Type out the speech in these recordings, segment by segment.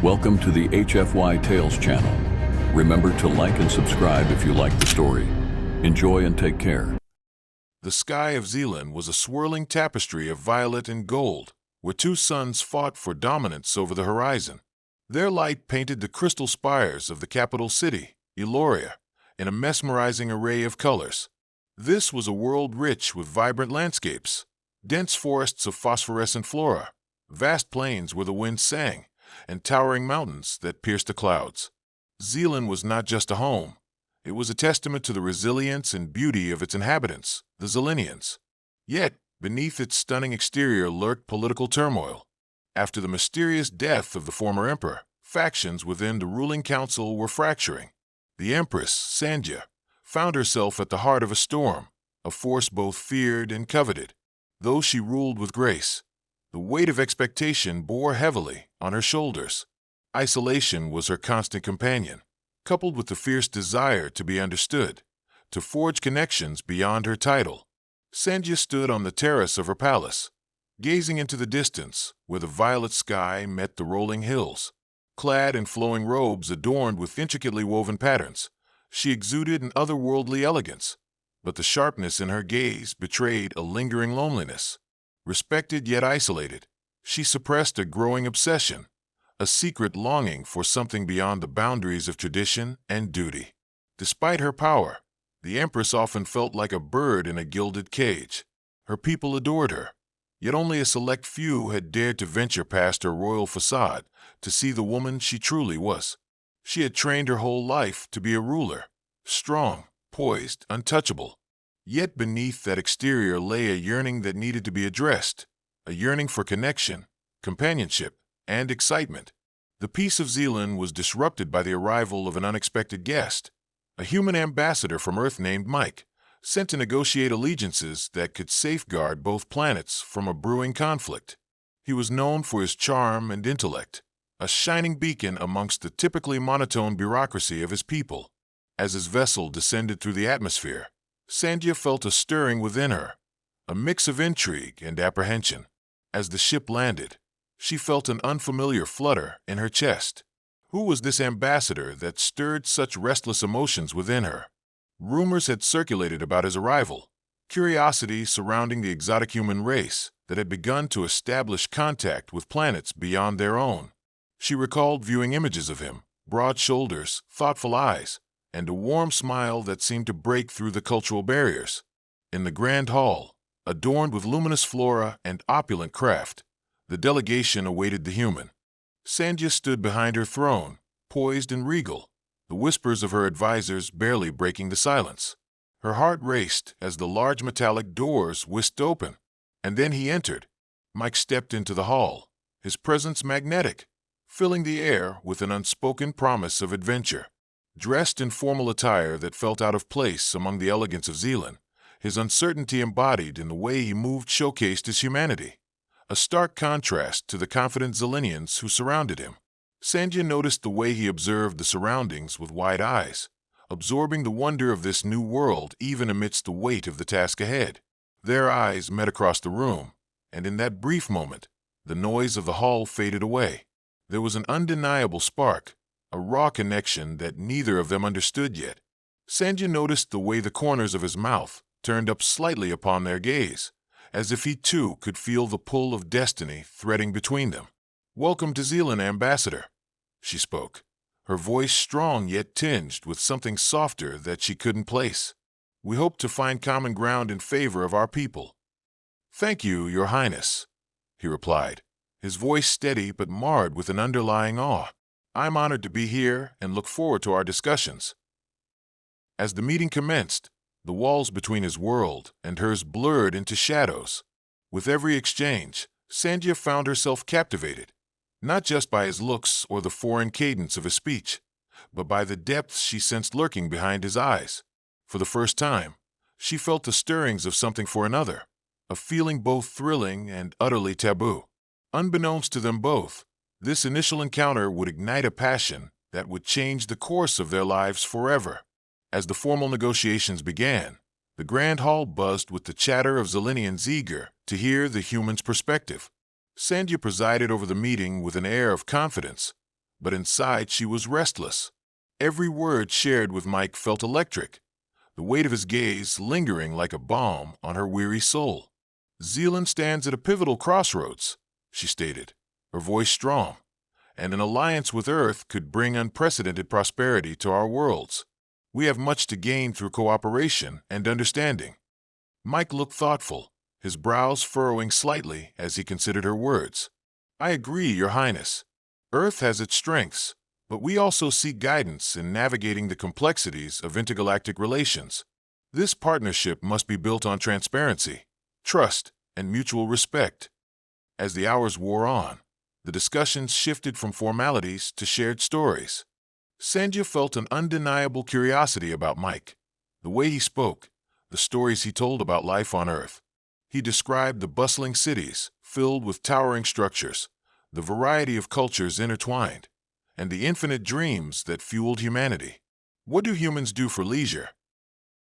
Welcome to the HFY Tales channel. Remember to like and subscribe if you like the story. Enjoy and take care. The sky of Zealand was a swirling tapestry of violet and gold, where two suns fought for dominance over the horizon. Their light painted the crystal spires of the capital city, Eloria, in a mesmerizing array of colors. This was a world rich with vibrant landscapes, dense forests of phosphorescent flora, vast plains where the wind sang, and towering mountains that pierced the clouds. Zealand was not just a home. It was a testament to the resilience and beauty of its inhabitants, the Zilenians. Yet, beneath its stunning exterior lurked political turmoil. After the mysterious death of the former emperor, factions within the ruling council were fracturing. The Empress, Sandhya, found herself at the heart of a storm, a force both feared and coveted. Though she ruled with grace, the weight of expectation bore heavily on her shoulders. Isolation was her constant companion, coupled with the fierce desire to be understood, to forge connections beyond her title. Sandhya stood on the terrace of her palace, gazing into the distance where the violet sky met the rolling hills. Clad in flowing robes adorned with intricately woven patterns, she exuded an otherworldly elegance, but the sharpness in her gaze betrayed a lingering loneliness. Respected yet isolated, she suppressed a growing obsession, a secret longing for something beyond the boundaries of tradition and duty. Despite her power, the Empress often felt like a bird in a gilded cage. Her people adored her, yet only a select few had dared to venture past her royal facade to see the woman she truly was. She had trained her whole life to be a ruler, strong, poised, untouchable. Yet beneath that exterior lay a yearning that needed to be addressed, a yearning for connection, companionship, and excitement. The peace of Zealand was disrupted by the arrival of an unexpected guest, a human ambassador from Earth named Mike, sent to negotiate allegiances that could safeguard both planets from a brewing conflict. He was known for his charm and intellect, a shining beacon amongst the typically monotone bureaucracy of his people. As his vessel descended through the atmosphere, Sandhya felt a stirring within her, a mix of intrigue and apprehension. As the ship landed, she felt an unfamiliar flutter in her chest. Who was this ambassador that stirred such restless emotions within her? Rumors had circulated about his arrival, curiosity surrounding the exotic human race that had begun to establish contact with planets beyond their own. She recalled viewing images of him, broad shoulders, thoughtful eyes, and a warm smile that seemed to break through the cultural barriers. In the grand hall, adorned with luminous flora and opulent craft, the delegation awaited the human. Sandhya stood behind her throne, poised and regal, the whispers of her advisors barely breaking the silence. Her heart raced as the large metallic doors whisked open, and then he entered. Mike stepped into the hall, his presence magnetic, filling the air with an unspoken promise of adventure. Dressed in formal attire that felt out of place among the elegance of Zealand, his uncertainty embodied in the way he moved showcased his humanity, a stark contrast to the confident Zilenians who surrounded him. Sandhya noticed the way he observed the surroundings with wide eyes, absorbing the wonder of this new world even amidst the weight of the task ahead. Their eyes met across the room, and in that brief moment, the noise of the hall faded away. There was an undeniable spark, a raw connection that neither of them understood yet. Sandhya noticed the way the corners of his mouth turned up slightly upon their gaze, as if he too could feel the pull of destiny threading between them. "Welcome to Zealand, Ambassador," she spoke, her voice strong yet tinged with something softer that she couldn't place. "We hope to find common ground in favor of our people." "Thank you, Your Highness," he replied, his voice steady but marred with an underlying awe. "I'm honored to be here and look forward to our discussions." As the meeting commenced, the walls between his world and hers blurred into shadows. With every exchange, Sandhya found herself captivated, not just by his looks or the foreign cadence of his speech, but by the depths she sensed lurking behind his eyes. For the first time, she felt the stirrings of something for another, a feeling both thrilling and utterly taboo. Unbeknownst to them both, this initial encounter would ignite a passion that would change the course of their lives forever. As the formal negotiations began, the grand hall buzzed with the chatter of Zilenians eager to hear the human's perspective. Sandhya presided over the meeting with an air of confidence, but inside she was restless. Every word shared with Mike felt electric, the weight of his gaze lingering like a balm on her weary soul. Zealand stands at a pivotal crossroads, she stated, her voice strong, and an alliance with Earth could bring unprecedented prosperity to our worlds. We have much to gain through cooperation and understanding. Mike looked thoughtful, his brows furrowing slightly as he considered her words. I agree, Your Highness. Earth has its strengths, but we also seek guidance in navigating the complexities of intergalactic relations. This partnership must be built on transparency, trust, and mutual respect. As the hours wore on, the discussions shifted from formalities to shared stories. Sandhya felt an undeniable curiosity about Mike, the way he spoke, the stories he told about life on Earth. He described the bustling cities, filled with towering structures, the variety of cultures intertwined, and the infinite dreams that fueled humanity. What do humans do for leisure?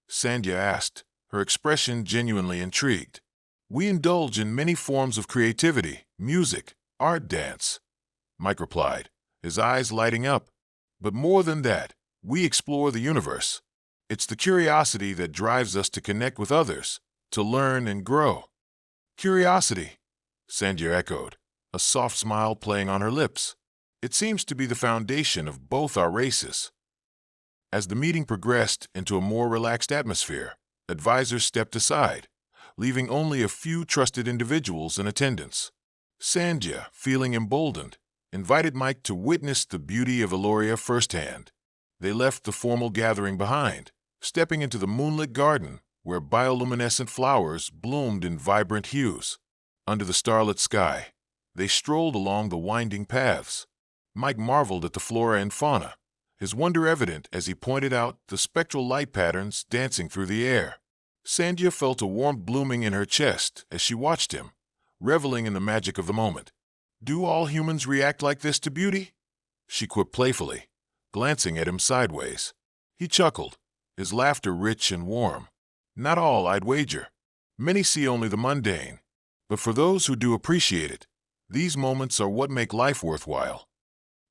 Sandhya asked, her expression genuinely intrigued. We indulge in many forms of creativity, music, art, dance, Mike replied, his eyes lighting up. But more than that, we explore the universe. It's the curiosity that drives us to connect with others, to learn and grow. Curiosity, Sandhya echoed, a soft smile playing on her lips. It seems to be the foundation of both our races. As the meeting progressed into a more relaxed atmosphere, advisors stepped aside, leaving only a few trusted individuals in attendance. Sandhya, feeling emboldened, invited Mike to witness the beauty of Eloria firsthand. They left the formal gathering behind, stepping into the moonlit garden where bioluminescent flowers bloomed in vibrant hues. Under the starlit sky, they strolled along the winding paths. Mike marveled at the flora and fauna, his wonder evident as he pointed out the spectral light patterns dancing through the air. Sandhya felt a warmth blooming in her chest as she watched him, reveling in the magic of the moment. Do all humans react like this to beauty? She quipped playfully, glancing at him sideways. He chuckled, his laughter rich and warm. Not all, I'd wager. Many see only the mundane. But for those who do appreciate it, these moments are what make life worthwhile.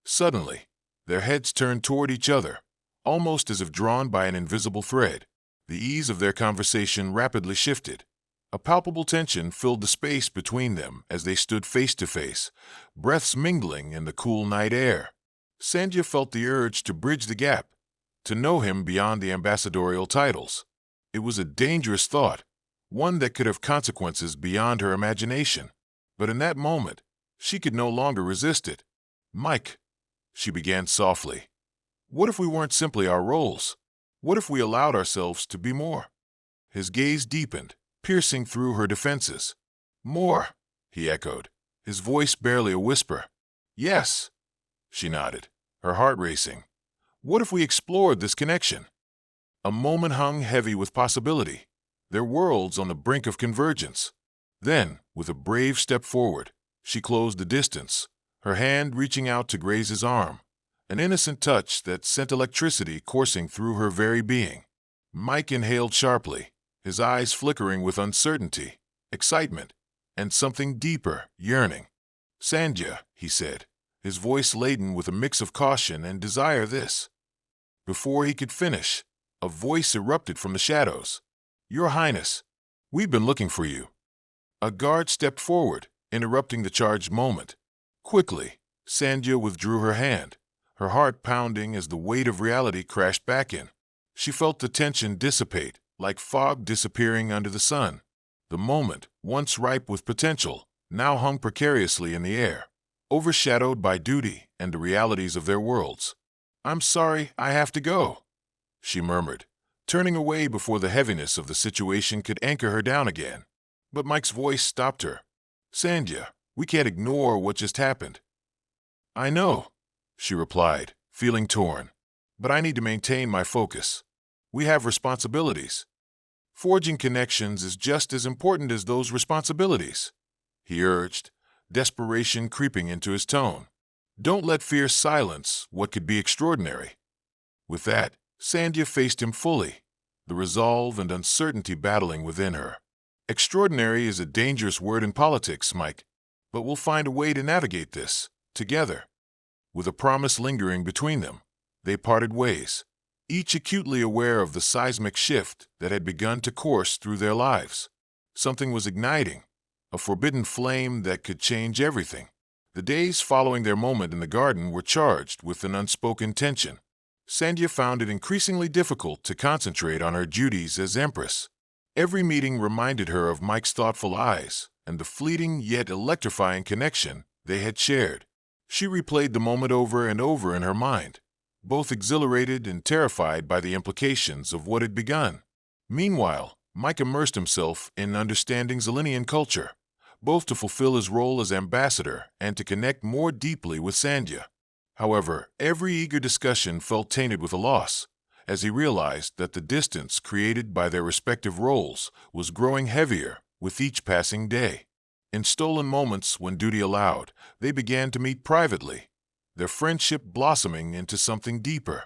Suddenly, their heads turned toward each other, almost as if drawn by an invisible thread. The ease of their conversation rapidly shifted. A palpable tension filled the space between them as they stood face to face, breaths mingling in the cool night air. Sandhya felt the urge to bridge the gap, to know him beyond the ambassadorial titles. It was a dangerous thought, one that could have consequences beyond her imagination. But in that moment, she could no longer resist it. Mike, she began softly, what if we weren't simply our roles? What if we allowed ourselves to be more? His gaze deepened, piercing through her defenses. More, he echoed, his voice barely a whisper. Yes, she nodded, her heart racing. What if we explored this connection? A moment hung heavy with possibility, their worlds on the brink of convergence. Then, with a brave step forward, she closed the distance, her hand reaching out to graze his arm, an innocent touch that sent electricity coursing through her very being. Mike inhaled sharply, his eyes flickering with uncertainty, excitement, and something deeper, yearning. Sandhya, he said, his voice laden with a mix of caution and desire. This. Before he could finish, a voice erupted from the shadows. Your Highness, we've been looking for you. A guard stepped forward, interrupting the charged moment. Quickly, Sandhya withdrew her hand, her heart pounding as the weight of reality crashed back in. She felt the tension dissipate, like fog disappearing under the sun. The moment, once ripe with potential, now hung precariously in the air, overshadowed by duty and the realities of their worlds. I'm sorry, I have to go, she murmured, turning away before the heaviness of the situation could anchor her down again. But Mike's voice stopped her. Sandhya, we can't ignore what just happened. I know, she replied, feeling torn, but I need to maintain my focus. We have responsibilities. Forging connections is just as important as those responsibilities, he urged, desperation creeping into his tone. Don't let fear silence what could be extraordinary. With that, Sandhya faced him fully, the resolve and uncertainty battling within her. Extraordinary is a dangerous word in politics, Mike, but we'll find a way to navigate this, together. with a promise lingering between them. They parted ways, each acutely aware of the seismic shift that had begun to course through their lives. Something was igniting, a forbidden flame that could change everything. The days following their moment in the garden were charged with an unspoken tension. Sandhya found it increasingly difficult to concentrate on her duties as Empress. Every meeting reminded her of Mike's thoughtful eyes and the fleeting yet electrifying connection they had shared. She replayed the moment over and over in her mind, both exhilarated and terrified by the implications of what had begun. Meanwhile, Mike immersed himself in understanding Zilinian culture, both to fulfill his role as ambassador and to connect more deeply with Sandhya. However, every eager discussion felt tainted with a loss, as he realized that the distance created by their respective roles was growing heavier with each passing day. In stolen moments when duty allowed, they began to meet privately, their friendship blossoming into something deeper.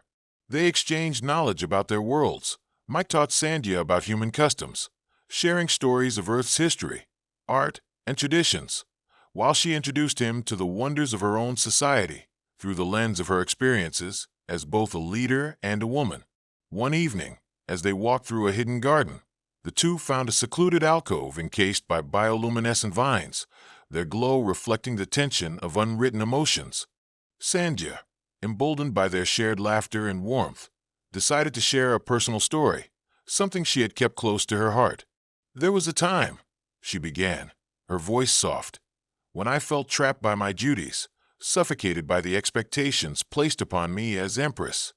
They exchanged knowledge about their worlds. Mike taught Sandhya about human customs, sharing stories of Earth's history, art, and traditions, while she introduced him to the wonders of her own society through the lens of her experiences as both a leader and a woman. One evening, as they walked through a hidden garden, the two found a secluded alcove encased by bioluminescent vines, their glow reflecting the tension of unwritten emotions. Sandhya, emboldened by their shared laughter and warmth, decided to share a personal story, something she had kept close to her heart. "There was a time," she began, her voice soft, "when I felt trapped by my duties, suffocated by the expectations placed upon me as Empress."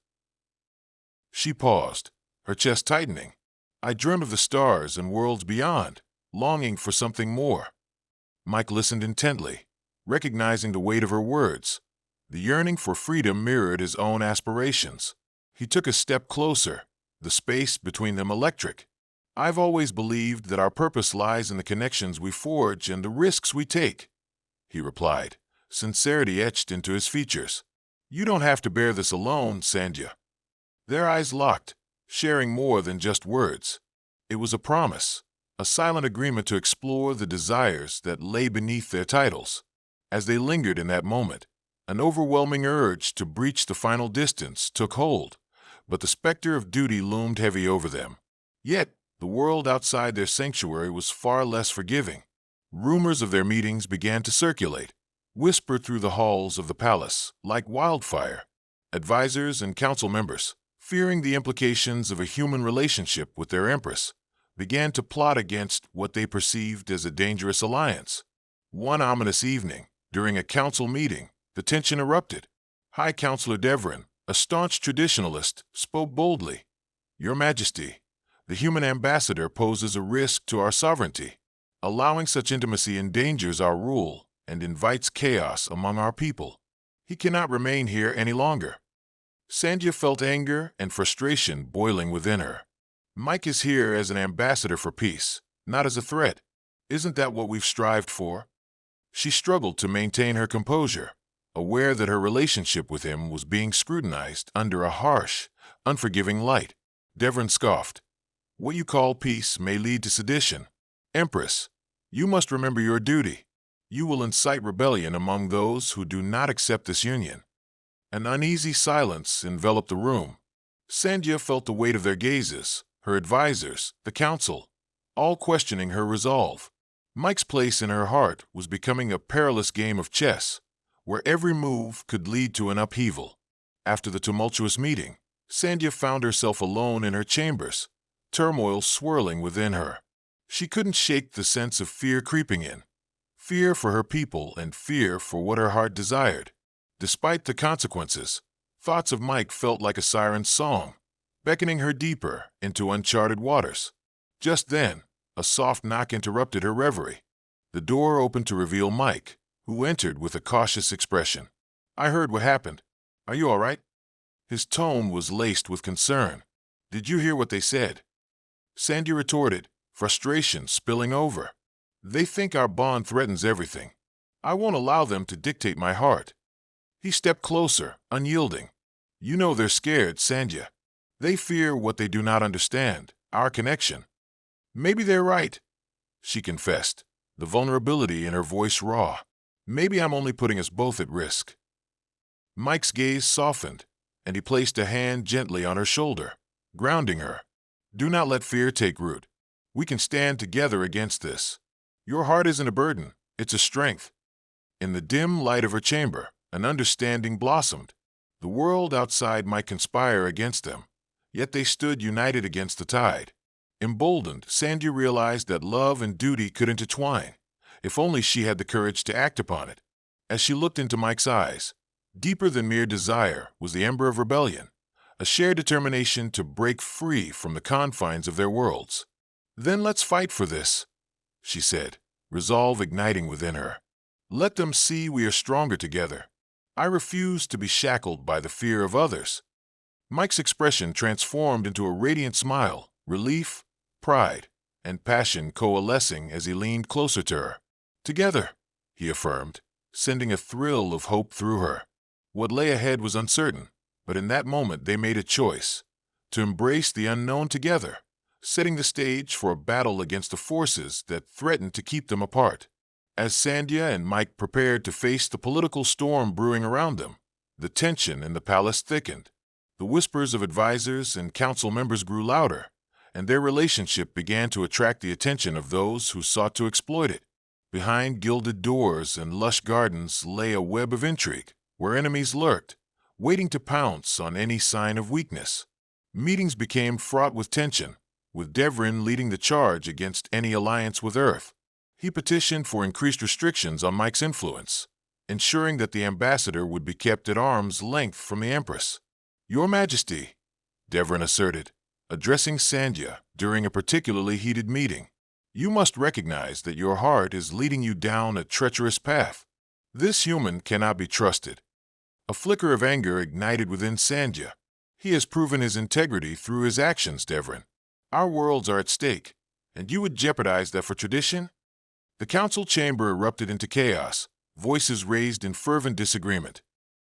She paused, her chest tightening. "I dreamt of the stars and worlds beyond, longing for something more." Mike listened intently, recognizing the weight of her words. The yearning for freedom mirrored his own aspirations. He took a step closer, the space between them electric. "I've always believed that our purpose lies in the connections we forge and the risks we take," he replied, sincerity etched into his features. "You don't have to bear this alone, Sandhya." Their eyes locked, sharing more than just words. It was a promise, a silent agreement to explore the desires that lay beneath their titles. As they lingered in that moment, an overwhelming urge to breach the final distance took hold, but the specter of duty loomed heavy over them. Yet, the world outside their sanctuary was far less forgiving. Rumors of their meetings began to circulate, whispered through the halls of the palace like wildfire. Advisors and council members, fearing the implications of a human relationship with their Empress, began to plot against what they perceived as a dangerous alliance. One ominous evening, during a council meeting, the tension erupted. High Counselor Devrin, a staunch traditionalist, spoke boldly. "Your Majesty, the human ambassador poses a risk to our sovereignty. Allowing such intimacy endangers our rule and invites chaos among our people. He cannot remain here any longer." Sandhya felt anger and frustration boiling within her. "Mike is here as an ambassador for peace, not as a threat. Isn't that what we've strived for?" She struggled to maintain her composure, aware that her relationship with him was being scrutinized under a harsh, unforgiving light. Devrin scoffed. "What you call peace may lead to sedition. Empress, you must remember your duty. You will incite rebellion among those who do not accept this union." An uneasy silence enveloped the room. Sandhya felt the weight of their gazes, her advisors, the council, all questioning her resolve. Mike's place in her heart was becoming a perilous game of chess, where every move could lead to an upheaval. After the tumultuous meeting, Sandhya found herself alone in her chambers, turmoil swirling within her. She couldn't shake the sense of fear creeping in, fear for her people and fear for what her heart desired. Despite the consequences, thoughts of Mike felt like a siren's song, beckoning her deeper into uncharted waters. Just then, a soft knock interrupted her reverie. The door opened to reveal Mike, who entered with a cautious expression. "I heard what happened. Are you all right?" His tone was laced with concern. "Did you hear what they said?" Sandhya retorted, frustration spilling over. "They think our bond threatens everything. I won't allow them to dictate my heart." He stepped closer, unyielding. "You know they're scared, Sandhya. They fear what they do not understand, our connection." "Maybe they're right," she confessed, the vulnerability in her voice raw. "Maybe I'm only putting us both at risk." Mike's gaze softened, and he placed a hand gently on her shoulder, grounding her. Do not let fear take root. We can stand together against this. Your heart isn't a burden, it's a strength. In the dim light of her chamber, an understanding blossomed. The world outside might conspire against them, yet they stood united against the tide. Emboldened, Sandy realized that love and duty could intertwine, if only she had the courage to act upon it. As she looked into Mike's eyes, deeper than mere desire was the ember of rebellion, a shared determination to break free from the confines of their worlds. Then let's fight for this, she said, resolve igniting within her. Let them see we are stronger together. I refuse to be shackled by the fear of others. Mike's expression transformed into a radiant smile, relief, pride, and passion coalescing as he leaned closer to her. Together, he affirmed, sending a thrill of hope through her. What lay ahead was uncertain, but in that moment they made a choice, to embrace the unknown together, setting the stage for a battle against the forces that threatened to keep them apart. As Sandhya and Mike prepared to face the political storm brewing around them, the tension in the palace thickened. The whispers of advisors and council members grew louder, and their relationship began to attract the attention of those who sought to exploit it. Behind gilded doors and lush gardens lay a web of intrigue, where enemies lurked, waiting to pounce on any sign of weakness. Meetings became fraught with tension, with Devrin leading the charge against any alliance with Earth. He petitioned for increased restrictions on Mike's influence, ensuring that the ambassador would be kept at arm's length from the Empress. Your Majesty, Devrin asserted, addressing Sandhya during a particularly heated meeting, you must recognize that your heart is leading you down a treacherous path. This human cannot be trusted. A flicker of anger ignited within Sandhya. He has proven his integrity through his actions, Devrin. Our worlds are at stake, and you would jeopardize that for tradition? The council chamber erupted into chaos, voices raised in fervent disagreement.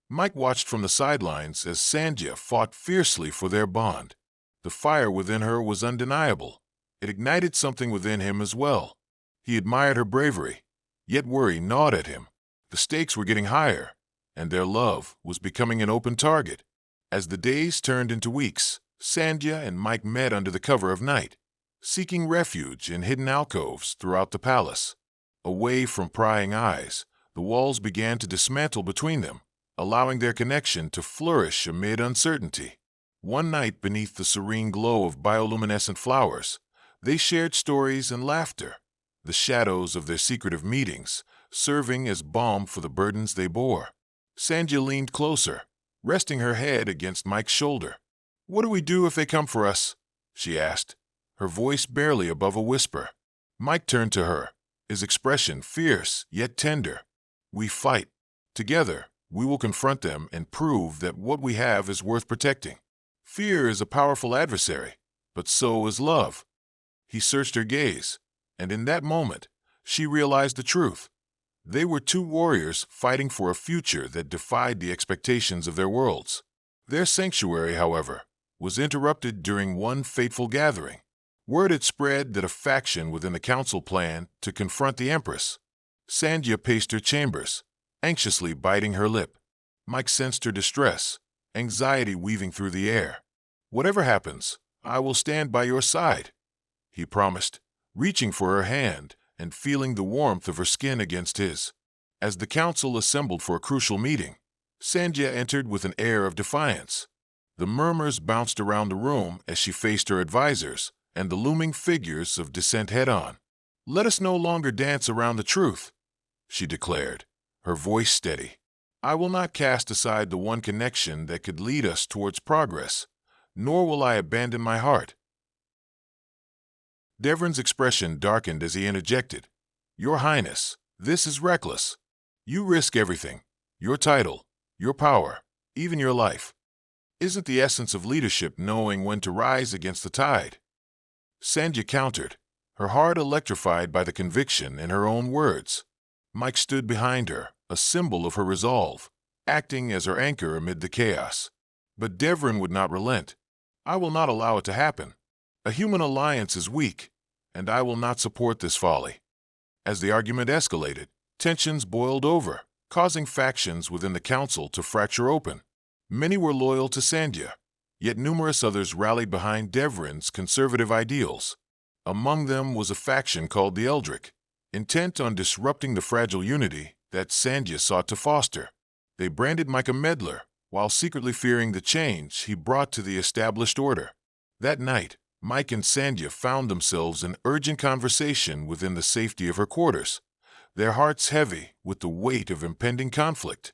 Mike watched from the sidelines as Sandhya fought fiercely for their bond. The fire within her was undeniable. It ignited something within him as well. He admired her bravery, yet worry gnawed at him. The stakes were getting higher, and their love was becoming an open target. As the days turned into weeks, Sandhya and Mike met under the cover of night, seeking refuge in hidden alcoves throughout the palace. Away from prying eyes, the walls began to dismantle between them, allowing their connection to flourish amid uncertainty. One night, beneath the serene glow of bioluminescent flowers, they shared stories and laughter, the shadows of their secretive meetings serving as balm for the burdens they bore. Sandhya leaned closer, resting her head against Mike's shoulder. What do we do if they come for us? She asked, her voice barely above a whisper. Mike turned to her, his expression fierce yet tender. We fight. Together, we will confront them and prove that what we have is worth protecting. Fear is a powerful adversary, but so is love. He searched her gaze, and in that moment, she realized the truth. They were two warriors fighting for a future that defied the expectations of their worlds. Their sanctuary, however, was interrupted during one fateful gathering. Word had spread that a faction within the council planned to confront the Empress. Sandhya paced her chambers, anxiously biting her lip. Mike sensed her distress, anxiety weaving through the air. Whatever happens, I will stand by your side, he promised, reaching for her hand and feeling the warmth of her skin against his. As the council assembled for a crucial meeting, Sandhya entered with an air of defiance. The murmurs bounced around the room as she faced her advisors and the looming figures of dissent head-on. Let us no longer dance around the truth, she declared, her voice steady. I will not cast aside the one connection that could lead us towards progress, nor will I abandon my heart. Devrin's expression darkened as he interjected. Your Highness, this is reckless. You risk everything, your title, your power, even your life. Isn't the essence of leadership knowing when to rise against the tide? Sandhya countered, her heart electrified by the conviction in her own words. Mike stood behind her, a symbol of her resolve, acting as her anchor amid the chaos. But Devrin would not relent. I will not allow it to happen. A human alliance is weak, and I will not support this folly. As the argument escalated, tensions boiled over, causing factions within the council to fracture open. Many were loyal to Sandhya, yet numerous others rallied behind Devrin's conservative ideals. Among them was a faction called the Eldrick, intent on disrupting the fragile unity that Sandhya sought to foster. They branded Mike a meddler, while secretly fearing the change he brought to the established order. That night, Mike and Sandhya found themselves in urgent conversation within the safety of her quarters, their hearts heavy with the weight of impending conflict.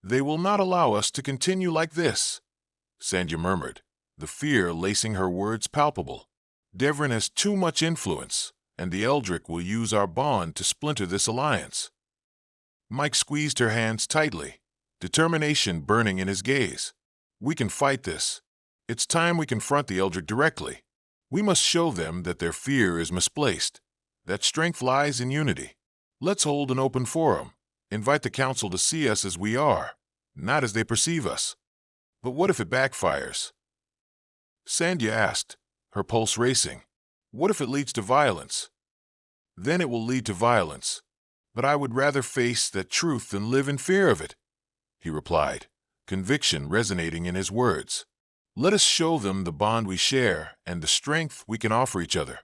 "They will not allow us to continue like this," Sandhya murmured, the fear lacing her words palpable. "Devrin has too much influence, and the Eldrick will use our bond to splinter this alliance." Mike squeezed her hands tightly, determination burning in his gaze. "We can fight this. It's time we confront the Eldrick directly. We must show them that their fear is misplaced, that strength lies in unity. Let's hold an open forum, invite the council to see us as we are, not as they perceive us." "But what if it backfires?" Sandhya asked, her pulse racing. "What if it leads to violence?" "Then it will lead to violence. But I would rather face that truth than live in fear of it," he replied, conviction resonating in his words. "Let us show them the bond we share and the strength we can offer each other."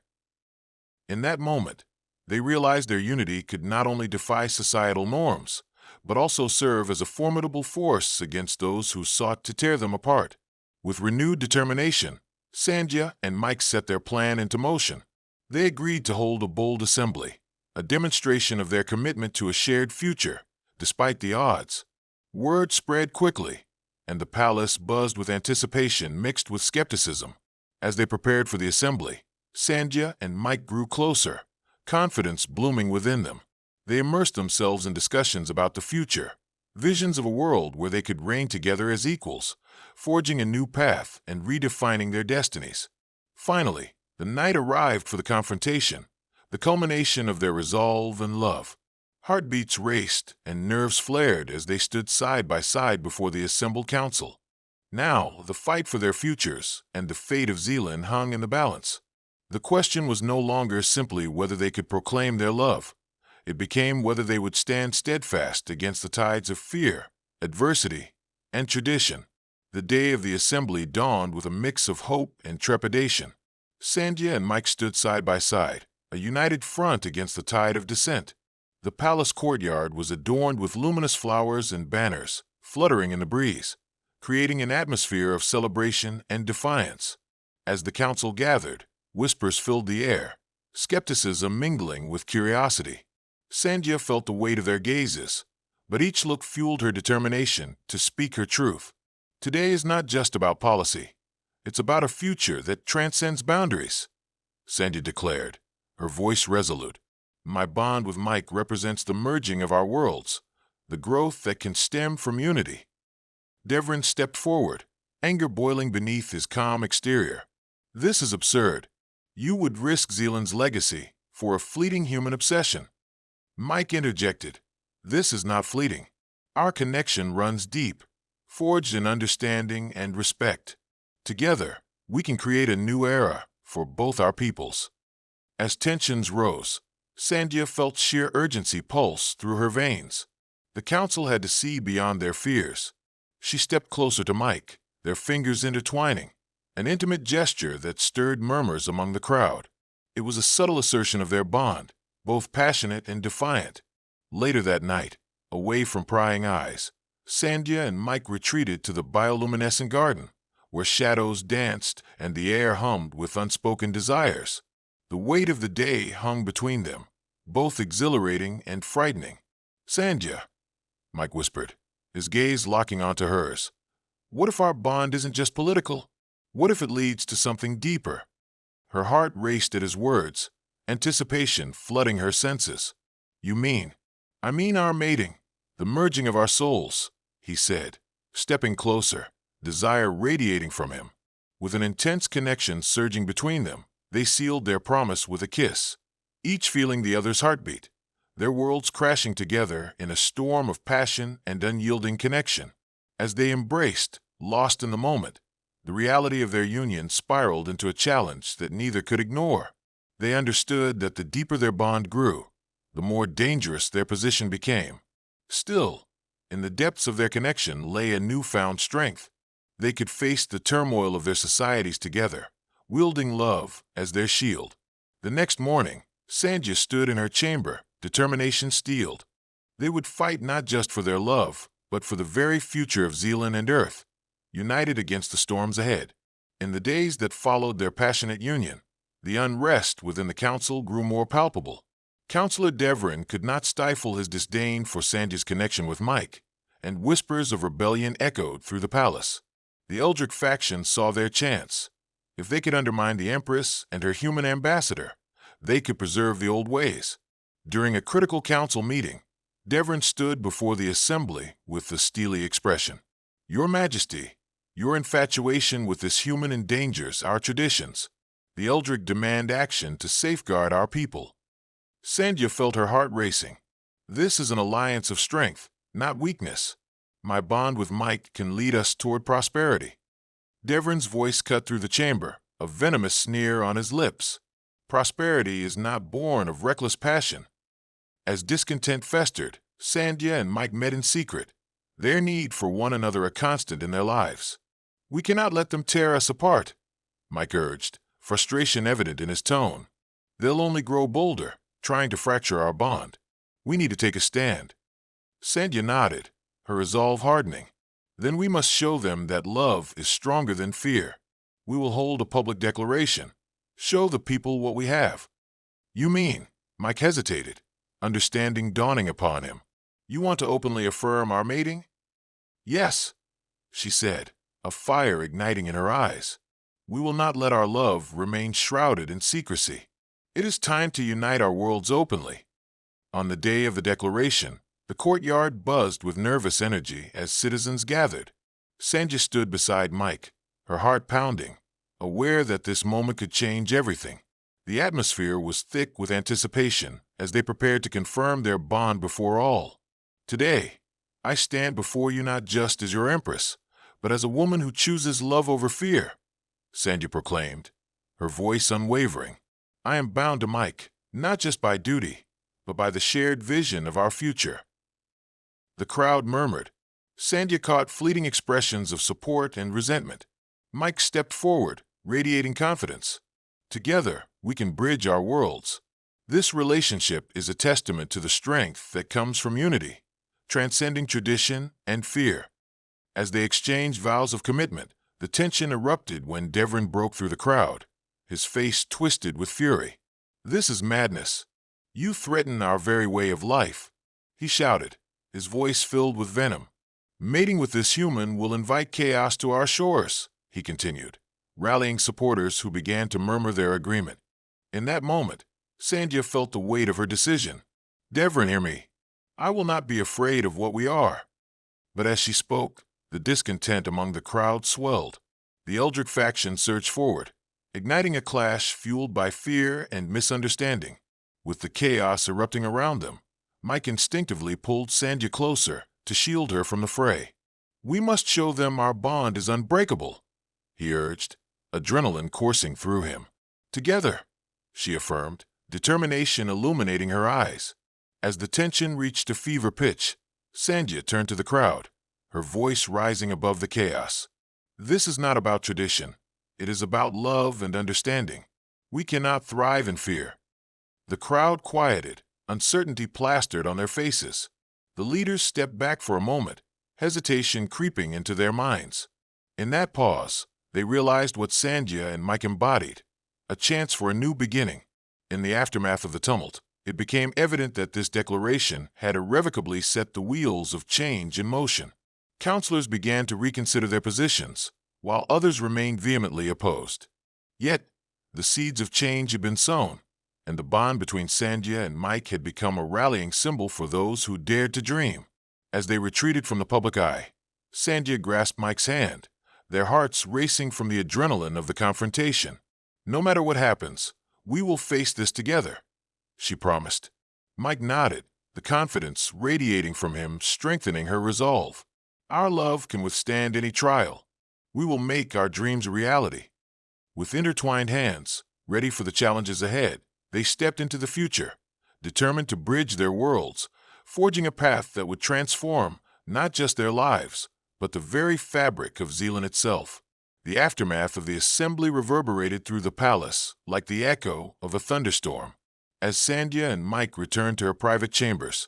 In that moment, they realized their unity could not only defy societal norms, but also serve as a formidable force against those who sought to tear them apart. With renewed determination, Sandhya and Mike set their plan into motion. They agreed to hold a bold assembly, a demonstration of their commitment to a shared future, despite the odds. Word spread quickly, and the palace buzzed with anticipation mixed with skepticism. As they prepared for the assembly, Sandhya and Mike grew closer, confidence blooming within them. They immersed themselves in discussions about the future, visions of a world where they could reign together as equals, forging a new path and redefining their destinies. Finally, the night arrived for the confrontation, the culmination of their resolve and love. Heartbeats raced and nerves flared as they stood side by side before the assembled council. Now, the fight for their futures and the fate of Zealand hung in the balance. The question was no longer simply whether they could proclaim their love. It became whether they would stand steadfast against the tides of fear, adversity, and tradition. The day of the assembly dawned with a mix of hope and trepidation. Sandhya and Mike stood side by side, a united front against the tide of dissent. The palace courtyard was adorned with luminous flowers and banners, fluttering in the breeze, creating an atmosphere of celebration and defiance. As the council gathered, whispers filled the air, skepticism mingling with curiosity. Sandhya felt the weight of their gazes, but each look fueled her determination to speak her truth. Today is not just about policy. It's about a future that transcends boundaries, Sandhya declared, her voice resolute. My bond with Mike represents the merging of our worlds, the growth that can stem from unity. Devrin stepped forward, anger boiling beneath his calm exterior. This is absurd. You would risk Zealand's legacy for a fleeting human obsession. Mike interjected. This is not fleeting. Our connection runs deep, forged in understanding and respect. Together, we can create a new era for both our peoples. As tensions rose, Sandhya felt sheer urgency pulse through her veins. The council had to see beyond their fears. She stepped closer to Mike, their fingers intertwining, an intimate gesture that stirred murmurs among the crowd. It was a subtle assertion of their bond, both passionate and defiant. Later that night, away from prying eyes, Sandhya and Mike retreated to the bioluminescent garden, where shadows danced and the air hummed with unspoken desires. The weight of the day hung between them, both exhilarating and frightening. Sandhya, Mike whispered, his gaze locking onto hers. What if our bond isn't just political? What if it leads to something deeper? Her heart raced at his words, anticipation flooding her senses. You mean? I mean our mating, the merging of our souls, he said, stepping closer, desire radiating from him. With an intense connection surging between them, they sealed their promise with a kiss, each feeling the other's heartbeat, their worlds crashing together in a storm of passion and unyielding connection. As they embraced, lost in the moment, the reality of their union spiraled into a challenge that neither could ignore. They understood that the deeper their bond grew, the more dangerous their position became. Still, In the depths of their connection lay a newfound strength. They could face the turmoil of their societies together, wielding love as their shield. The next morning, Sandhya stood in her chamber, determination steeled. They would fight not just for their love, but for the very future of Zealand and Earth, united against the storms ahead. In the days that followed their passionate union, the unrest within the council grew more palpable. Councillor Devrin could not stifle his disdain for Sandhya's connection with Mike, and whispers of rebellion echoed through the palace. The Eldrick faction saw their chance. If they could undermine the Empress and her human ambassador, they could preserve the old ways. During a critical council meeting, Devrin stood before the assembly with the steely expression. "Your Majesty, your infatuation with this human endangers our traditions. The Eldrick demand action to safeguard our people." Sandhya felt her heart racing. This is an alliance of strength, not weakness. My bond with Mike can lead us toward prosperity. Devrin's voice cut through the chamber, a venomous sneer on his lips. Prosperity is not born of reckless passion. As discontent festered, Sandhya and Mike met in secret, their need for one another a constant in their lives. "We cannot let them tear us apart," Mike urged, frustration evident in his tone. "They'll only grow bolder, trying to fracture our bond. We need to take a stand." Sandhya nodded, her resolve hardening. "Then we must show them that love is stronger than fear. We will hold a public declaration. Show the people what we have." "You mean?" Mike hesitated, understanding dawning upon him. "You want to openly affirm our mating?" "Yes," she said, a fire igniting in her eyes. "We will not let our love remain shrouded in secrecy. It is time to unite our worlds openly." On the day of the declaration, the courtyard buzzed with nervous energy as citizens gathered. Sandhya stood beside Mike, her heart pounding, aware that this moment could change everything. The atmosphere was thick with anticipation as they prepared to confirm their bond before all. "Today, I stand before you not just as your Empress, but as a woman who chooses love over fear," Sandhya proclaimed, her voice unwavering. "I am bound to Mike, not just by duty, but by the shared vision of our future." The crowd murmured. Sandhya caught fleeting expressions of support and resentment. Mike stepped forward, radiating confidence. "Together, we can bridge our worlds. This relationship is a testament to the strength that comes from unity, transcending tradition and fear." As they exchanged vows of commitment, the tension erupted when Devrin broke through the crowd, his face twisted with fury. "This is madness. You threaten our very way of life," he shouted, his voice filled with venom. "Mating with this human will invite chaos to our shores," he continued, rallying supporters who began to murmur their agreement. In that moment, Sandhya felt the weight of her decision. "Devrin, hear me. I will not be afraid of what we are." But as she spoke, the discontent among the crowd swelled. The Eldrick faction surged forward, igniting a clash fueled by fear and misunderstanding. With the chaos erupting around them, Mike instinctively pulled Sandhya closer to shield her from the fray. "We must show them our bond is unbreakable," he urged, adrenaline coursing through him. "Together," she affirmed, determination illuminating her eyes. As the tension reached a fever pitch, Sandhya turned to the crowd, her voice rising above the chaos. "This is not about tradition. It is about love and understanding. We cannot thrive in fear." The crowd quieted, uncertainty plastered on their faces. The leaders stepped back for a moment, hesitation creeping into their minds. In that pause, they realized what Sandhya and Mike embodied, a chance for a new beginning. In the aftermath of the tumult, it became evident that this declaration had irrevocably set the wheels of change in motion. Councilors began to reconsider their positions, while others remained vehemently opposed. Yet, the seeds of change had been sown, and the bond between Sandhya and Mike had become a rallying symbol for those who dared to dream. As they retreated from the public eye, Sandhya grasped Mike's hand, their hearts racing from the adrenaline of the confrontation. "No matter what happens, we will face this together," she promised. Mike nodded, the confidence radiating from him strengthening her resolve. "Our love can withstand any trial. We will make our dreams a reality." With intertwined hands, ready for the challenges ahead, they stepped into the future, determined to bridge their worlds, forging a path that would transform not just their lives, but the very fabric of Zealand itself. The aftermath of the assembly reverberated through the palace like the echo of a thunderstorm. As Sandhya and Mike returned to her private chambers,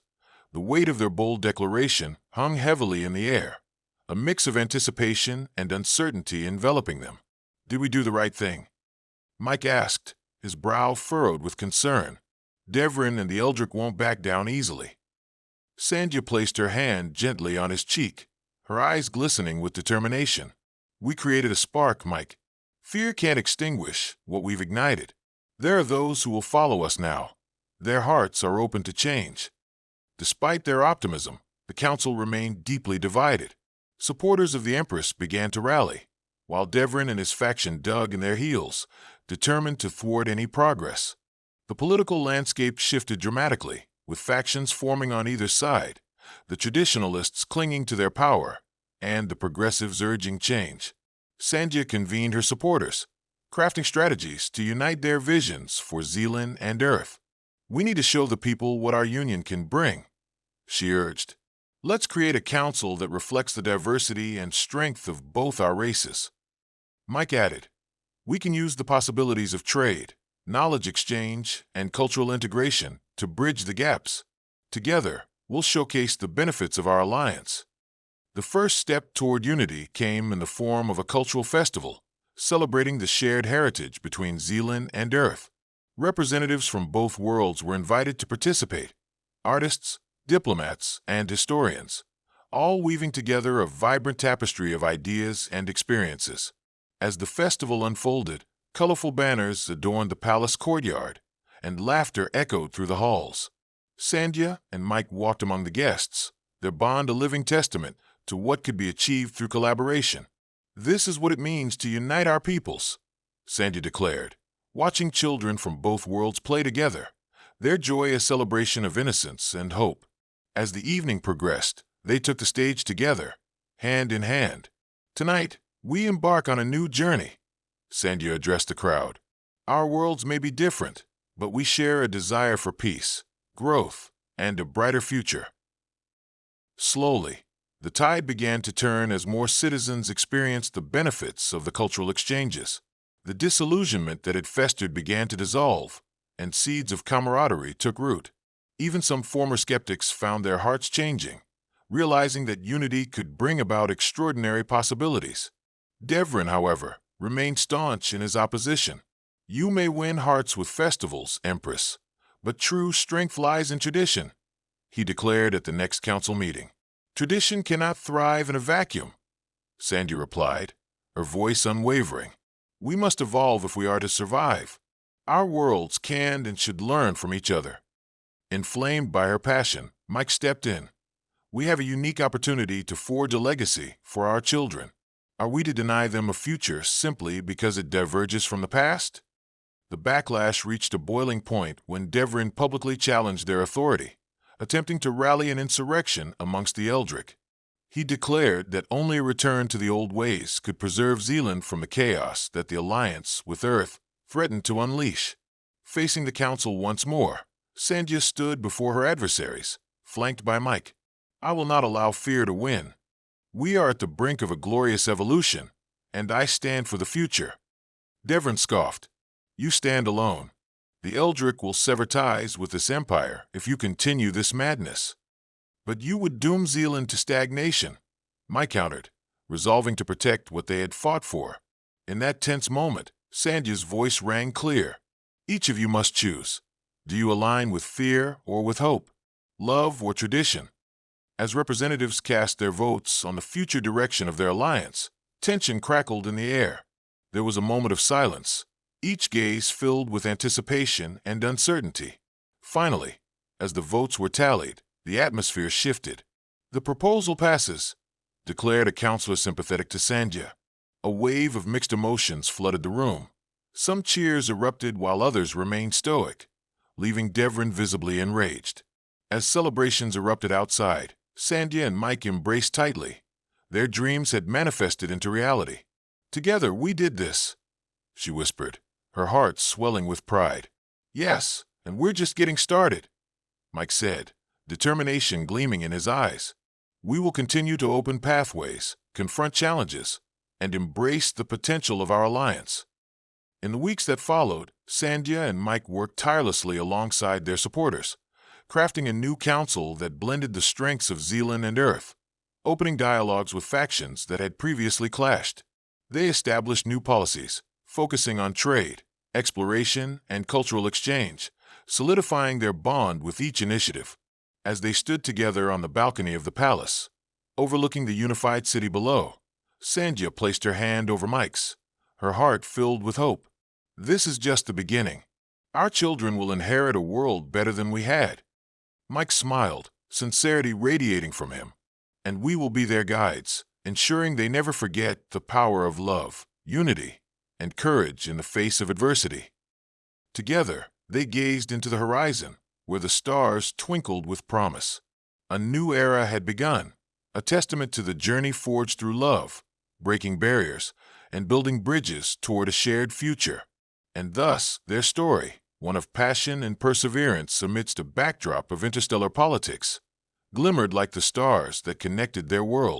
the weight of their bold declaration hung heavily in the air, a mix of anticipation and uncertainty enveloping them. Did we do the right thing? Mike asked, his brow furrowed with concern. Devrin and the Eldrick won't back down easily. Sandhya placed her hand gently on his cheek, her eyes glistening with determination. We created a spark, Mike. Fear can't extinguish what we've ignited. There are those who will follow us now. Their hearts are open to change. Despite their optimism, the council remained deeply divided. Supporters of the Empress began to rally, while Devrin and his faction dug in their heels, determined to thwart any progress. The political landscape shifted dramatically, with factions forming on either side, the traditionalists clinging to their power, and the progressives urging change. Sandhya convened her supporters, crafting strategies to unite their visions for Zealand and Earth. We need to show the people what our union can bring, she urged. Let's create a council that reflects the diversity and strength of both our races. Mike added, we can use the possibilities of trade, knowledge exchange, and cultural integration to bridge the gaps. Together, we'll showcase the benefits of our alliance. The first step toward unity came in the form of a cultural festival, celebrating the shared heritage between Zealand and Earth. Representatives from both worlds were invited to participate, artists, diplomats, and historians, all weaving together a vibrant tapestry of ideas and experiences. As the festival unfolded, colorful banners adorned the palace courtyard, and laughter echoed through the halls. Sandhya and Mike walked among the guests, their bond a living testament to what could be achieved through collaboration. This is what it means to unite our peoples, Sandhya declared, watching children from both worlds play together, their joy a celebration of innocence and hope. As the evening progressed, they took the stage together, hand in hand. Tonight, we embark on a new journey, Sandhya addressed the crowd. Our worlds may be different, but we share a desire for peace, growth, and a brighter future. Slowly, the tide began to turn as more citizens experienced the benefits of the cultural exchanges. The disillusionment that had festered began to dissolve, and seeds of camaraderie took root. Even some former skeptics found their hearts changing, realizing that unity could bring about extraordinary possibilities. Devrin, however, remained staunch in his opposition. You may win hearts with festivals, Empress, but true strength lies in tradition, he declared at the next council meeting. Tradition cannot thrive in a vacuum, Sandhya replied, her voice unwavering. We must evolve if we are to survive. Our worlds can and should learn from each other. Inflamed by her passion, Mike stepped in. We have a unique opportunity to forge a legacy for our children. Are we to deny them a future simply because it diverges from the past? The backlash reached a boiling point when Devrin publicly challenged their authority, attempting to rally an insurrection amongst the Eldrick. He declared that only a return to the old ways could preserve Zealand from the chaos that the alliance with Earth threatened to unleash. Facing the council once more, Sandhya stood before her adversaries, flanked by Mike. I will not allow fear to win. We are at the brink of a glorious evolution, and I stand for the future. Devrin scoffed. You stand alone. The Eldrick will sever ties with this empire if you continue this madness. But you would doom Zealand to stagnation, Mike countered, resolving to protect what they had fought for. In that tense moment, Sandhya's voice rang clear. Each of you must choose. Do you align with fear or with hope? Love or tradition? As representatives cast their votes on the future direction of their alliance, tension crackled in the air. There was a moment of silence, each gaze filled with anticipation and uncertainty. Finally, as the votes were tallied, the atmosphere shifted. The proposal passes, declared a counselor sympathetic to Sandhya. A wave of mixed emotions flooded the room. Some cheers erupted while others remained stoic, leaving Devrin visibly enraged. As celebrations erupted outside, Sandhya and Mike embraced tightly. Their dreams had manifested into reality. Together we did this, she whispered, her heart swelling with pride. Yes, and we're just getting started, Mike said, determination gleaming in his eyes. We will continue to open pathways, confront challenges, and embrace the potential of our alliance. In the weeks that followed, Sandhya and Mike worked tirelessly alongside their supporters, crafting a new council that blended the strengths of Zealand and Earth, opening dialogues with factions that had previously clashed. They established new policies, focusing on trade, exploration, and cultural exchange, solidifying their bond with each initiative. As they stood together on the balcony of the palace, overlooking the unified city below, Sandhya placed her hand over Mike's, her heart filled with hope. This is just the beginning. Our children will inherit a world better than we had. Mike smiled, sincerity radiating from him. And we will be their guides, ensuring they never forget the power of love, unity, and courage in the face of adversity. Together, they gazed into the horizon, where the stars twinkled with promise. A new era had begun, a testament to the journey forged through love, breaking barriers, and building bridges toward a shared future. And thus, their story, one of passion and perseverance amidst a backdrop of interstellar politics, glimmered like the stars that connected their world.